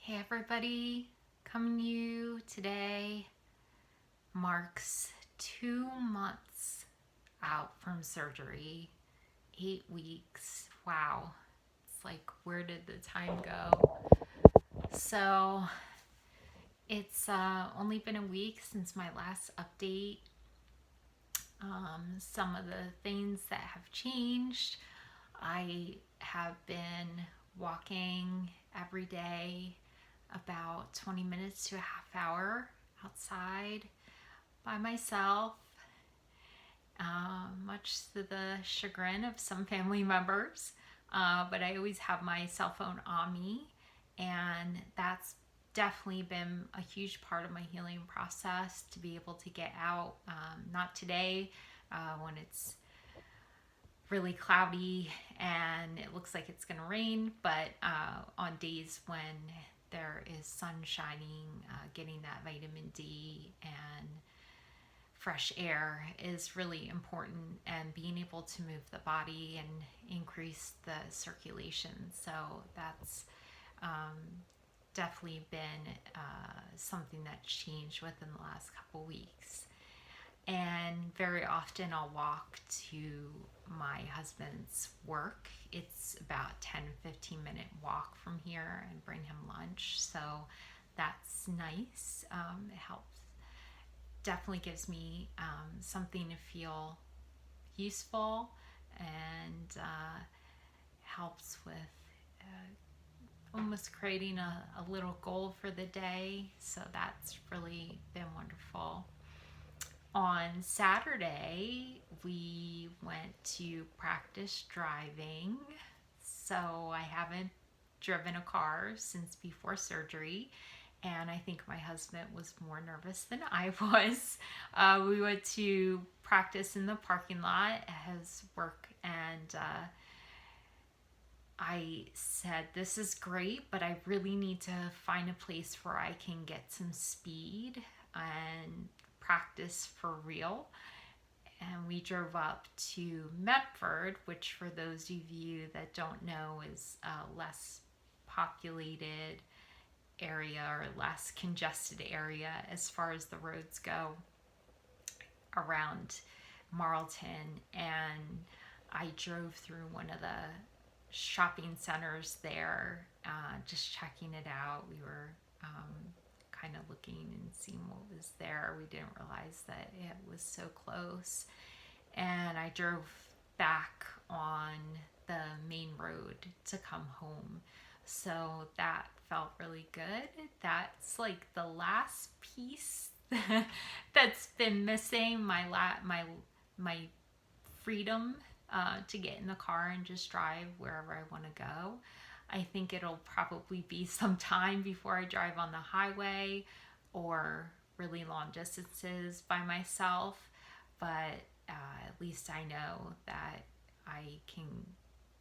Hey everybody, coming to you today marks 2 months out from surgery, 8 weeks. Wow, it's like, where did the time go? So, it's only been a week since my last update. Some of the things that have changed, I have been walking every day about 20 minutes to a half hour outside by myself, much to the chagrin of some family members. But I always have my cell phone on me, and that's definitely been a huge part of my healing process to be able to get out. Not today, when it's really cloudy and it looks like it's going to rain, but on days when there is sun shining, getting that vitamin D and fresh air is really important, and being able to move the body and increase the circulation. So that's definitely been something that's changed within the last couple weeks. And very often I'll walk to my husband's work. It's about 10-15 minute walk from here, and bring him lunch. So that's nice. It helps. Definitely gives me something to feel useful, and helps with almost creating a little goal for the day. So that's really been wonderful. On Saturday, we went to practice driving. So I haven't driven a car since before surgery, and I think my husband was more nervous than I was. We went to practice in the parking lot at his work, and I said, this is great, but I really need to find a place where I can get some speed and practice for real. And we drove up to Medford, which, for those of you that don't know, is a less populated area or less congested area as far as the roads go around Marlton. And I drove through one of the shopping centers there, just checking it out. We were kind of looking and seeing what was there. We didn't realize that it was so close. And I drove back on the main road to come home. So that felt really good. That's like the last piece that's been missing. My freedom to get in the car and just drive wherever I want to go. I think it'll probably be some time before I drive on the highway or really long distances by myself, but at least I know that I can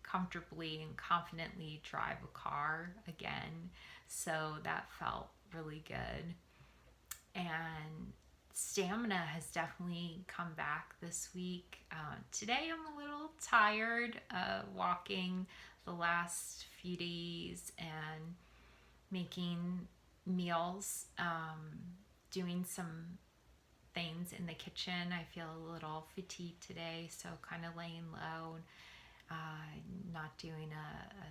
comfortably and confidently drive a car again. So that felt really good. And stamina has definitely come back this week. Today I'm a little tired walking the last few days and making meals, doing some things in the kitchen. I feel a little fatigued today, so kind of laying low, not doing a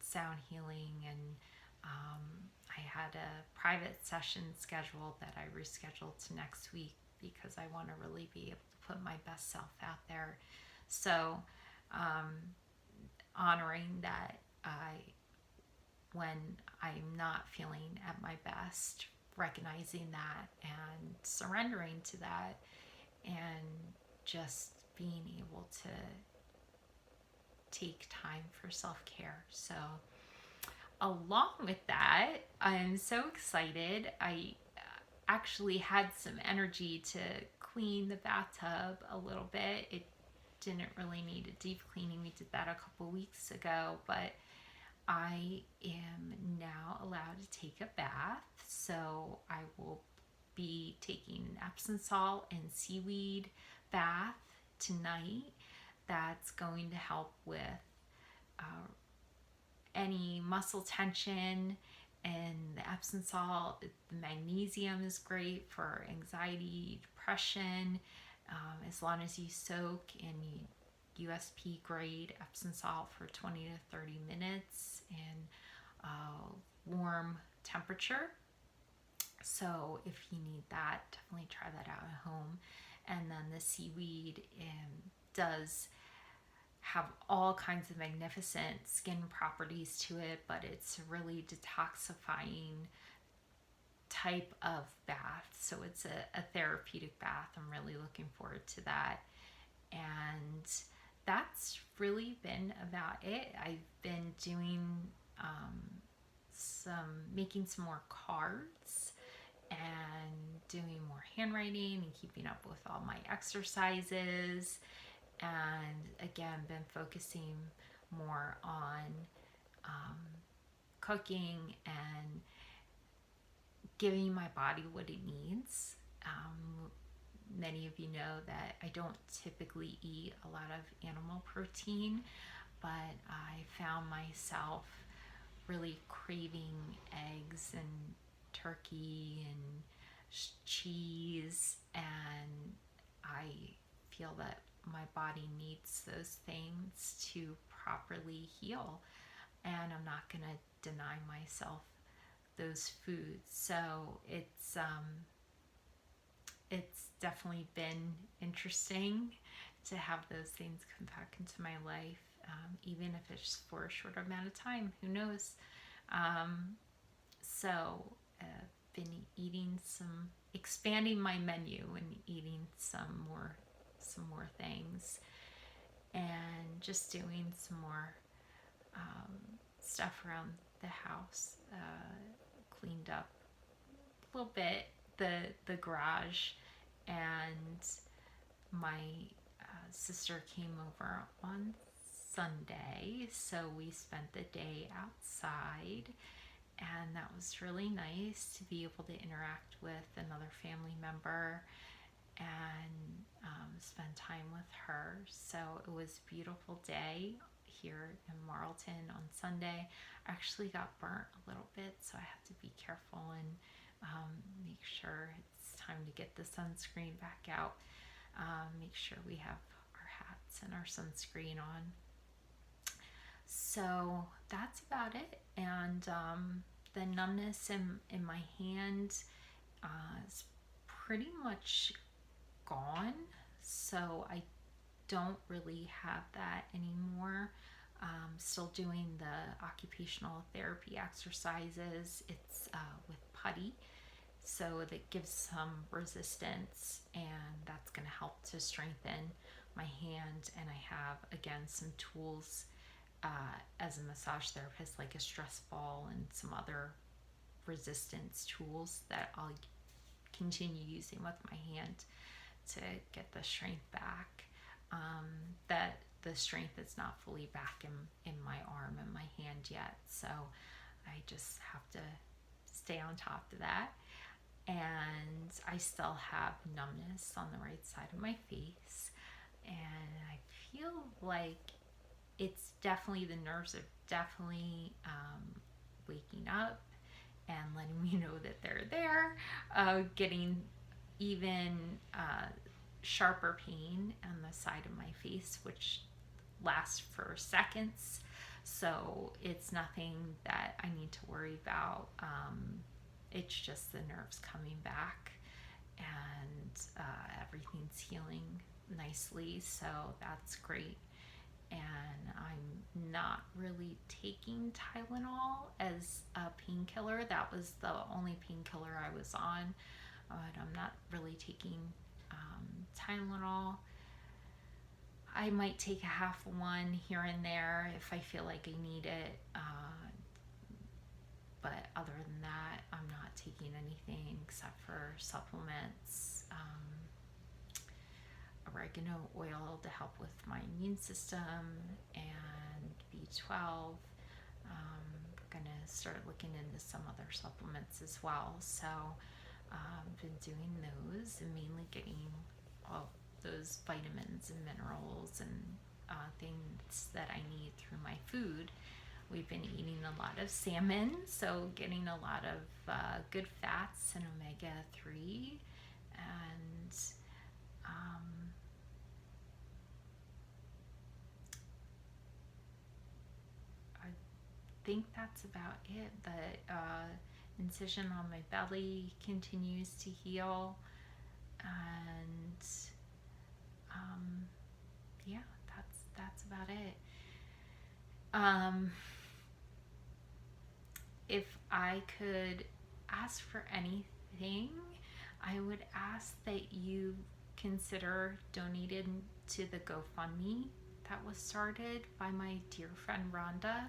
sound healing. And I had a private session scheduled that I rescheduled to next week because I want to really be able to put my best self out there. So honoring that when I'm not feeling at my best, recognizing that and surrendering to that, and just being able to take time for self-care. So along with that, I'm so excited. I actually had some energy to clean the bathtub a little bit. It didn't really need a deep cleaning. We did that a couple weeks ago, but I am now allowed to take a bath. So I will be taking an Epsom salt and seaweed bath tonight. That's going to help with any muscle tension And the Epsom salt, the magnesium is great for anxiety, depression, as long as you soak in USP grade Epsom salt for 20 to 30 minutes in warm temperature. So if you need that, definitely try that out at home. And then the seaweed does have all kinds of magnificent skin properties to it, but it's a really detoxifying type of bath. So it's a therapeutic bath. I'm really looking forward to that. And that's really been about it. I've been doing making some more cards and doing more handwriting and keeping up with all my exercises. And again, been focusing more on cooking and giving my body what it needs. Many of you know that I don't typically eat a lot of animal protein, but I found myself really craving eggs and turkey and cheese, and I feel that my body needs those things to properly heal, and I'm not going to deny myself those foods. So it's definitely been interesting to have those things come back into my life, even if it's for a short amount of time. Who knows? So been expanding my menu and eating some more things, and just doing some more stuff around the house. Cleaned up a little bit the garage, and my sister came over on Sunday, so we spent the day outside, and that was really nice to be able to interact with another family member and spend time with her. So it was a beautiful day here in Marlton on Sunday. I actually got burnt a little bit, so I have to be careful and make sure it's time to get the sunscreen back out. Make sure we have our hats and our sunscreen on. So that's about it. And the numbness in my hand is pretty much gone. So I don't really have that anymore. Still doing the occupational therapy exercises. It's with putty, so that gives some resistance, and that's going to help to strengthen my hand. And I have, again, some tools as a massage therapist, like a stress ball and some other resistance tools that I'll continue using with my hand to get the strength back. That the strength is not fully back in my arm and my hand yet, so I just have to stay on top of that. And I still have numbness on the right side of my face, and I feel like it's definitely, the nerves are definitely waking up and letting me know that they're there, getting even sharper pain on the side of my face, which lasts for seconds. So it's nothing that I need to worry about. It's just the nerves coming back, and everything's healing nicely, so that's great. And I'm not really taking Tylenol as a painkiller. That was the only painkiller I was on, but I'm not really taking Tylenol. I might take a half one here and there if I feel like I need it, but other than that, I'm not taking anything except for supplements, oregano oil to help with my immune system, and B12. Gonna start looking into some other supplements as well. So been doing those, and mainly getting all those vitamins and minerals and things that I need through my food, We've been eating a lot of salmon, so getting a lot of good fats and omega-3. And I think that's about it. The incision on my belly continues to heal. And yeah, that's about it. If I could ask for anything, I would ask that you consider donating to the GoFundMe that was started by my dear friend Rhonda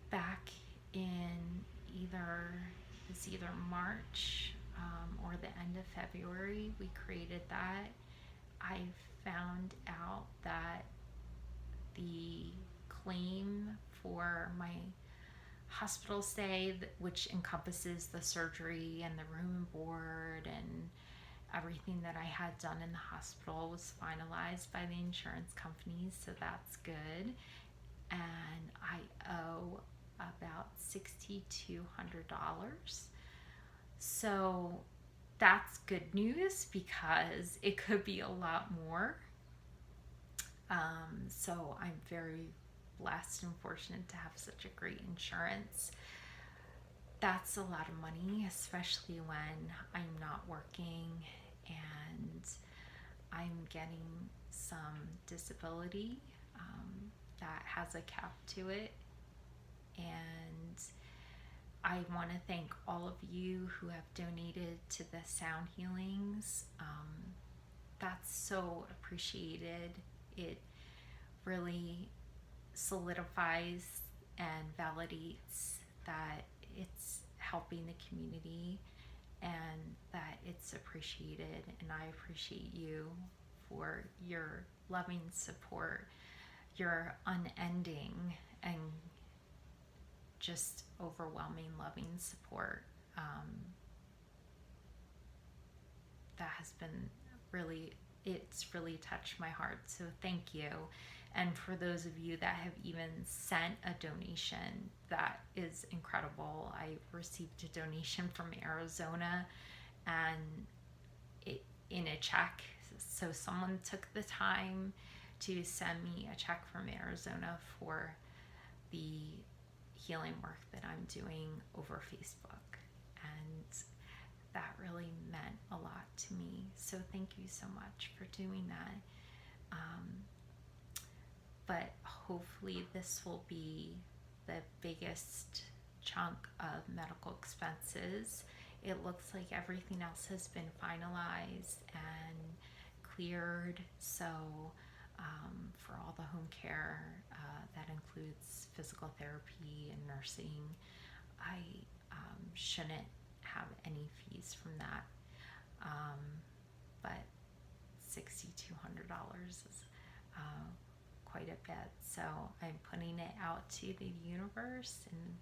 back in either March or the end of February. We created that. I found out that the claim for my hospital stay, which encompasses the surgery and the room and board and everything that I had done in the hospital, was finalized by the insurance company, so that's good. And I owe about $6,200. So that's good news because it could be a lot more. So I'm very blessed and fortunate to have such a great insurance. That's a lot of money, especially when I'm not working and I'm getting some disability that has a cap to it. And I want to thank all of you who have donated to the sound healings. That's so appreciated. It really solidifies and validates that it's helping the community and that it's appreciated. And I appreciate you for your loving support, your unending and just overwhelming loving support. That has been it's really touched my heart. So thank you. And for those of you that have even sent a donation, that is incredible. I received a donation from Arizona and in a check. So someone took the time to send me a check from Arizona for the healing work that I'm doing over Facebook. And that really meant a lot to me. So thank you so much for doing that. But hopefully this will be the biggest chunk of medical expenses. It looks like everything else has been finalized and cleared. So for all the home care, that includes physical therapy and nursing, I shouldn't have any fees from that. But $6,200 is quite a bit. So I'm putting it out to the universe and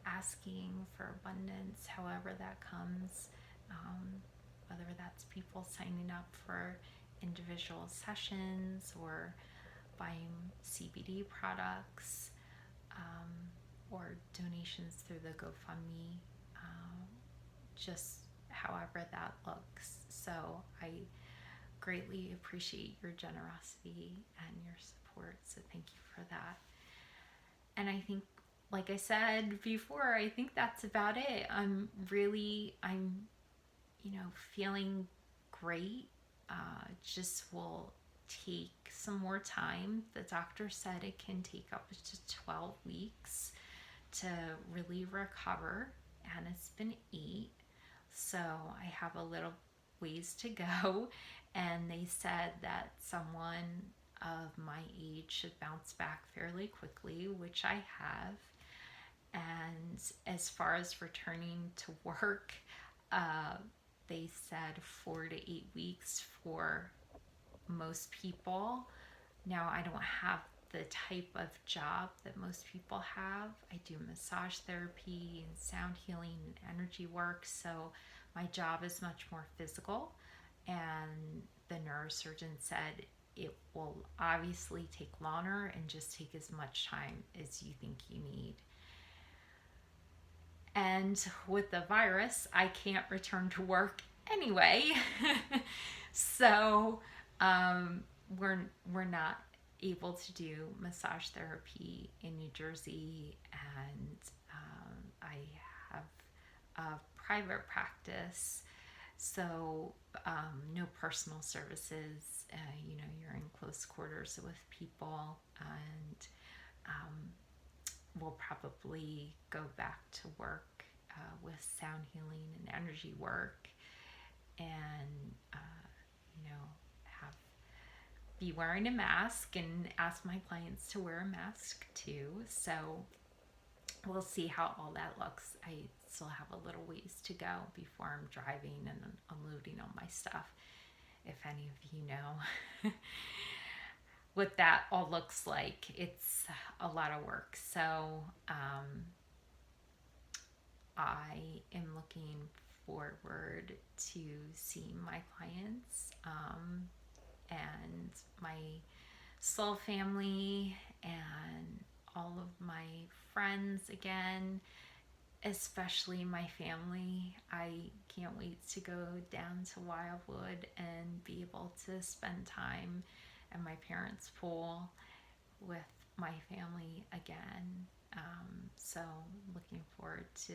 asking for abundance, however that comes, whether that's people signing up for individual sessions or buying CBD products, or donations through the GoFundMe, just however that looks. So I greatly appreciate your generosity and your support. So thank you for that. And I think, like I said before, I think that's about it. I'm feeling great. Just will take some more time. The doctor said it can take up to 12 weeks to really recover, and it's been 8. So I have a little ways to go, and they said that someone of my age should bounce back fairly quickly, which I have. And as far as returning to work, they said 4 to 8 weeks for most people. Now, I don't have the type of job that most people have. I do massage therapy and sound healing and energy work, so my job is much more physical. And the neurosurgeon said it will obviously take longer, and just take as much time as you think you need. And with the virus, I can't return to work anyway. So we're not able to do massage therapy in New Jersey, and I have a private practice, so no personal services. You're in close quarters with people, and we'll probably go back to work with sound healing and energy work, and have be wearing a mask, and ask my clients to wear a mask too. So we'll see how all that looks. I still have a little ways to go before I'm driving and unloading all my stuff. If any of you know what that all looks like, it's a lot of work. So I am looking forward to seeing my clients and my soul family and all of my friends again, especially my family. I can't wait to go down to Wildwood and be able to spend time at my parents' pool with my family again. So looking forward to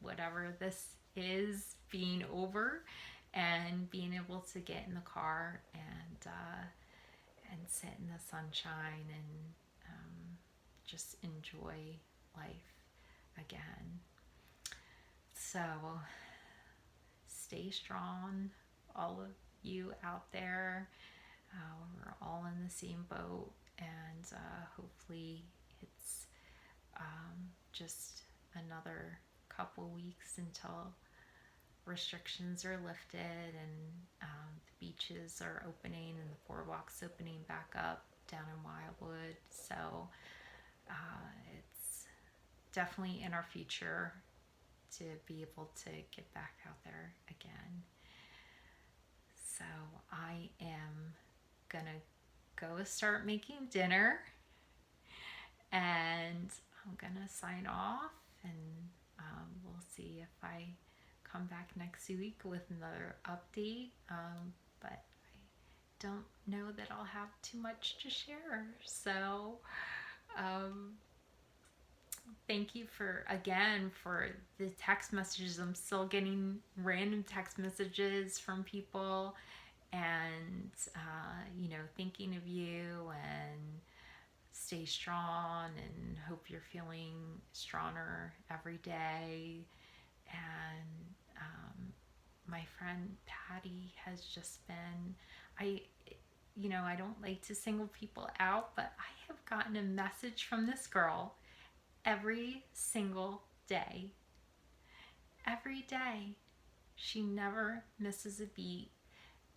whatever this is being over, and being able to get in the car and sit in the sunshine, and just enjoy life again. So stay strong, all of you out there. We're all in the same boat, and hopefully it's just another couple weeks until restrictions are lifted, and the beaches are opening and the boardwalk's opening back up down in Wildwood. So it's definitely in our future to be able to get back out there again. So I am gonna go start making dinner, and I'm gonna sign off, and we'll see if I come back next week with another update, but I don't know that I'll have too much to share. So thank you for the text messages. I'm still getting random text messages from people, and thinking of you, and stay strong, and hope you're feeling stronger every day. And my friend Patty has just been, I don't like to single people out, but I have gotten a message from this girl every single day. Every day. She never misses a beat.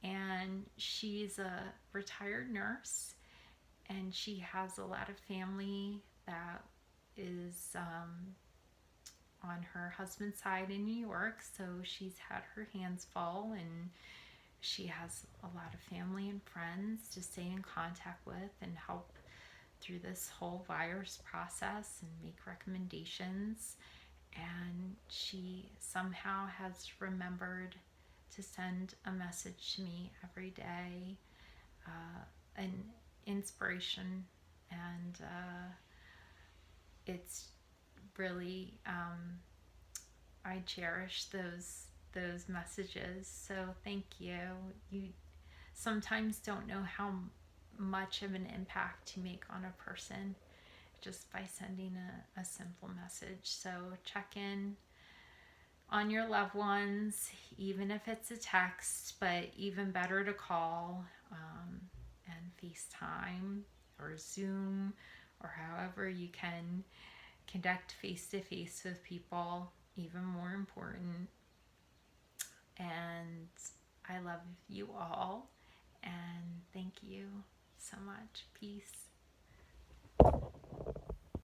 And she's a retired nurse, and she has a lot of family that is on her husband's side in New York, so she's had her hands full, and she has a lot of family and friends to stay in contact with and help through this whole virus process and make recommendations. And she somehow has remembered to send a message to me every day, an inspiration, and it's really I cherish those messages. So thank you. You sometimes don't know how much of an impact you make on a person just by sending a simple message. So check in on your loved ones, even if it's a text, but even better to call and FaceTime or Zoom, or however you can connect face to face with people, even more important. And I love you all, and thank you so much. Peace.